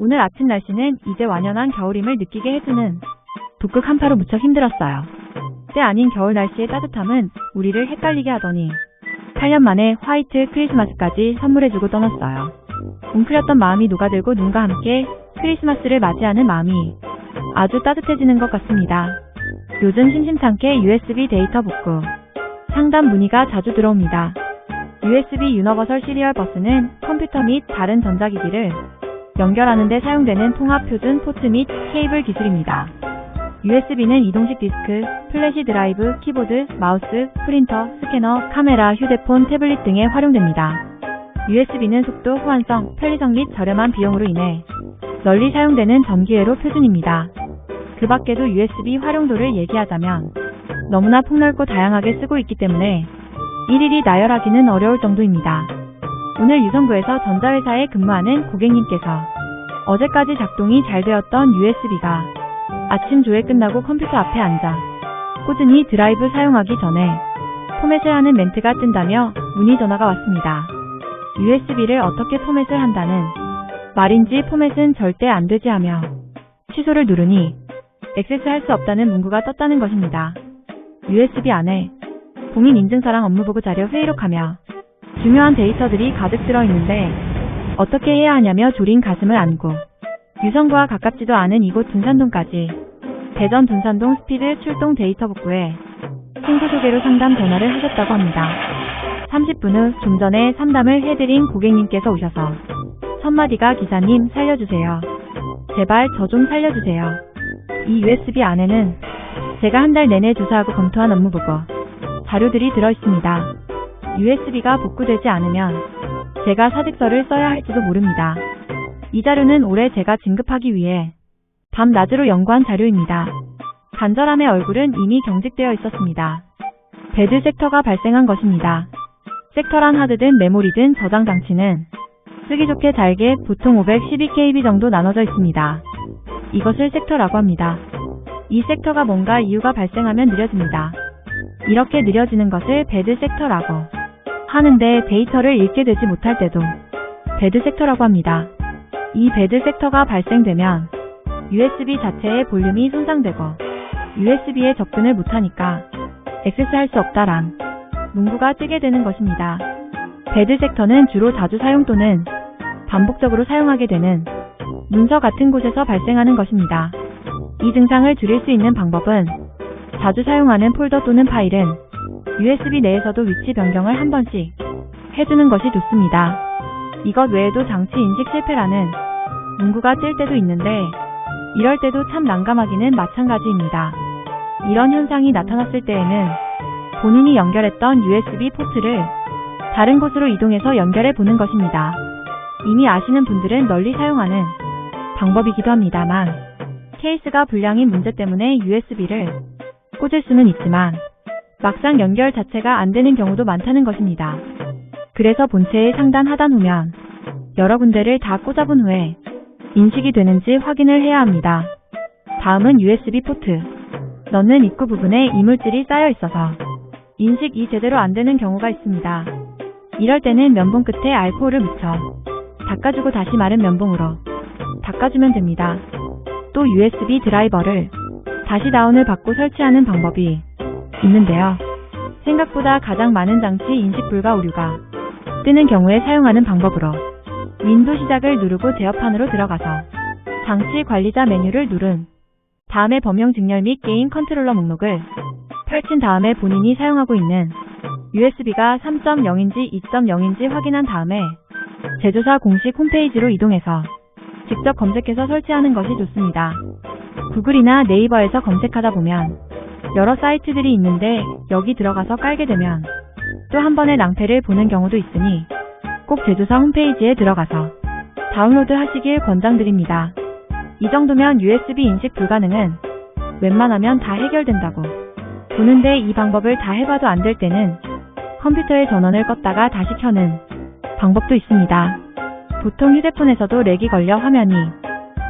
오늘 아침 날씨는 이제 완연한 겨울임을 느끼게 해주는 북극 한파로 무척 힘들었어요. 때 아닌 겨울 날씨의 따뜻함은 우리를 헷갈리게 하더니 8년 만에 화이트 크리스마스까지 선물해주고 떠났어요. 웅크렸던 마음이 녹아들고 눈과 함께 크리스마스를 맞이하는 마음이 아주 따뜻해지는 것 같습니다. 요즘 심심찮게 USB 데이터 복구, 상담 문의가 자주 들어옵니다. USB 유니버설 시리얼 버스는 컴퓨터 및 다른 전자기기를 연결하는 데 사용되는 통합 표준 포트 및 케이블 기술입니다. USB는 이동식 디스크, 플래시 드라이브, 키보드, 마우스, 프린터, 스캐너, 카메라, 휴대폰, 태블릿 등에 활용됩니다. USB는 속도, 호환성, 편리성 및 저렴한 비용으로 인해 널리 사용되는 전기회로 표준입니다. 그 밖에도 USB 활용도를 얘기하자면 너무나 폭넓고 다양하게 쓰고 있기 때문에 일일이 나열하기는 어려울 정도입니다. 오늘 유성구에서 전자회사에 근무하는 고객님께서 어제까지 작동이 잘 되었던 USB가 아침 조회 끝나고 컴퓨터 앞에 앉아 꾸준히 드라이브 사용하기 전에 포맷을 하는 멘트가 뜬다며 문의 전화가 왔습니다. USB를 어떻게 포맷을 한다는 말인지 포맷은 절대 안 되지 하며 취소를 누르니 액세스할 수 없다는 문구가 떴다는 것입니다. USB 안에 공인인증서랑 업무보고 자료 회의록하며 중요한 데이터들이 가득 들어있는데 어떻게 해야 하냐며 졸인 가슴을 안고 유성구와 가깝지도 않은 이곳 둔산동까지 대전 둔산동 스피드 출동 데이터 복구에 친구 소개로 상담 전화를 하셨다고 합니다. 30분 후 좀 전에 상담을 해드린 고객님께서 오셔서 첫마디가 기사님 살려주세요. 제발 저 좀 살려주세요. 이 USB 안에는 제가 한 달 내내 조사하고 검토한 업무보고 자료들이 들어있습니다. USB가 복구되지 않으면 제가 사직서를 써야 할지도 모릅니다. 이 자료는 올해 제가 진급하기 위해 밤낮으로 연구한 자료입니다. 간절함의 얼굴은 이미 경직되어 있었습니다. 배드 섹터가 발생한 것입니다. 섹터란 하드든 메모리든 저장 장치는 쓰기 좋게 잘게 보통 512KB 정도 나눠져 있습니다. 이것을 섹터라고 합니다. 이 섹터가 뭔가 이유가 발생하면 느려집니다. 이렇게 느려지는 것을 배드 섹터라고 하는데 데이터를 읽게 되지 못할 때도 배드 섹터라고 합니다. 이 배드 섹터가 발생되면 USB 자체의 볼륨이 손상되고 USB에 접근을 못하니까 액세스할 수 없다란 문구가 뜨게 되는 것입니다. 배드 섹터는 주로 자주 사용 또는 반복적으로 사용하게 되는 문서 같은 곳에서 발생하는 것입니다. 이 증상을 줄일 수 있는 방법은 자주 사용하는 폴더 또는 파일은 USB 내에서도 위치 변경을 한 번씩 해주는 것이 좋습니다. 이것 외에도 장치 인식 실패라는 문구가 뜰 때도 있는데 이럴 때도 참 난감하기는 마찬가지입니다. 이런 현상이 나타났을 때에는 본인이 연결했던 USB 포트를 다른 곳으로 이동해서 연결해 보는 것입니다. 이미 아시는 분들은 널리 사용하는 방법이기도 합니다만 케이스가 불량인 문제 때문에 USB를 꽂을 수는 있지만 막상 연결 자체가 안 되는 경우도 많다는 것입니다. 그래서 본체의 상단 하단 후면 여러 군데를 다 꽂아본 후에 인식이 되는지 확인을 해야 합니다. 다음은 USB 포트. 넣는 입구 부분에 이물질이 쌓여 있어서 인식이 제대로 안 되는 경우가 있습니다. 이럴 때는 면봉 끝에 알코올을 묻혀 닦아주고 다시 마른 면봉으로 닦아주면 됩니다. 또 USB 드라이버를 다시 다운을 받고 설치하는 방법이 있는데요. 생각보다 가장 많은 장치 인식 불가 오류가 뜨는 경우에 사용하는 방법으로 윈도 시작을 누르고 제어판으로 들어가서 장치 관리자 메뉴를 누른 다음에 범용 직렬 및 게임 컨트롤러 목록을 펼친 다음에 본인이 사용하고 있는 USB가 3.0인지 2.0인지 확인한 다음에 제조사 공식 홈페이지로 이동해서 직접 검색해서 설치하는 것이 좋습니다. 구글이나 네이버에서 검색하다 보면 여러 사이트들이 있는데 여기 들어가서 깔게 되면 또 한 번의 낭패를 보는 경우도 있으니 꼭 제조사 홈페이지에 들어가서 다운로드 하시길 권장드립니다. 이 정도면 USB 인식 불가능은 웬만하면 다 해결된다고 보는데 이 방법을 다 해봐도 안 될 때는 컴퓨터의 전원을 껐다가 다시 켜는 방법도 있습니다. 보통 휴대폰에서도 렉이 걸려 화면이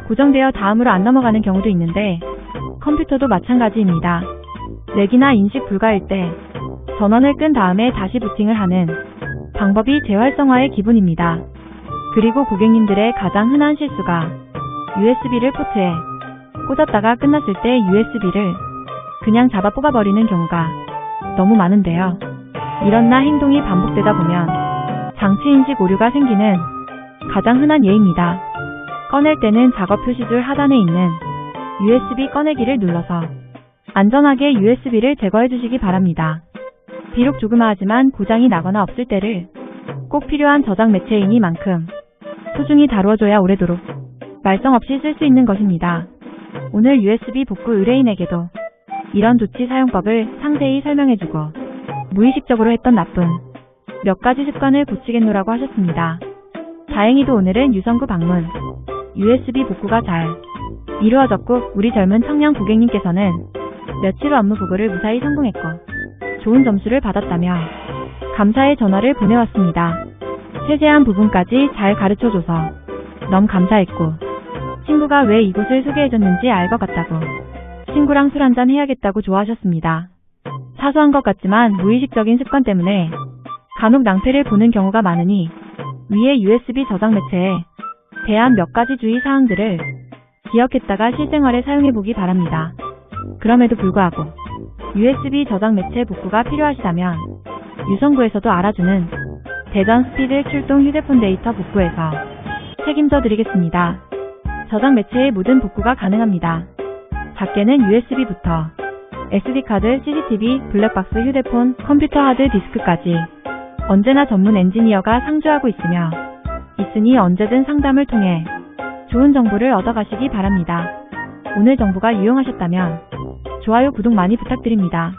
고정되어 다음으로 안 넘어가는 경우도 있는데 컴퓨터도 마찬가지입니다. 렉이나 인식 불가일 때 전원을 끈 다음에 다시 부팅을 하는 방법이 재활성화의 기본입니다. 그리고 고객님들의 가장 흔한 실수가 USB를 포트에 꽂았다가 끝났을 때 USB를 그냥 잡아 뽑아버리는 경우가 너무 많은데요. 이런 나 행동이 반복되다 보면 장치인식 오류가 생기는 가장 흔한 예입니다. 꺼낼 때는 작업 표시줄 하단에 있는 USB 꺼내기를 눌러서 안전하게 USB를 제거해 주시기 바랍니다. 비록 조그마하지만 고장이 나거나 없을 때를 꼭 필요한 저장 매체이니만큼 소중히 다루어줘야 오래도록 말썽 없이 쓸 수 있는 것입니다. 오늘 USB 복구 의뢰인에게도 이런 조치 사용법을 상세히 설명해주고 무의식적으로 했던 나쁜 몇 가지 습관을 고치겠노라고 하셨습니다. 다행히도 오늘은 유성구 방문 USB 복구가 잘 이루어졌고 우리 젊은 청년 고객님께서는 며칠 후 업무 보고를 무사히 성공했고 좋은 점수를 받았다며 감사의 전화를 보내왔습니다. 세세한 부분까지 잘 가르쳐줘서 너무 감사했고 친구가 왜 이곳을 소개해줬는지 알 것 같다고 친구랑 술 한잔 해야겠다고 좋아하셨습니다. 사소한 것 같지만 무의식적인 습관 때문에 간혹 낭패를 보는 경우가 많으니 위의 USB 저장 매체에 대한 몇 가지 주의 사항들을 기억했다가 실생활에 사용해보기 바랍니다. 그럼에도 불구하고 USB 저장 매체 복구가 필요하시다면 유성구에서도 알아주는 대전 스피드 출동 휴대폰 데이터 복구에서 책임져 드리겠습니다. 저장 매체의 모든 복구가 가능합니다. 작게는 USB부터 SD카드, CCTV, 블랙박스 휴대폰, 컴퓨터 하드 디스크까지 언제나 전문 엔지니어가 상주하고 있으니 언제든 상담을 통해 좋은 정보를 얻어가시기 바랍니다. 오늘 정보가 유용하셨다면 좋아요, 구독 많이 부탁드립니다.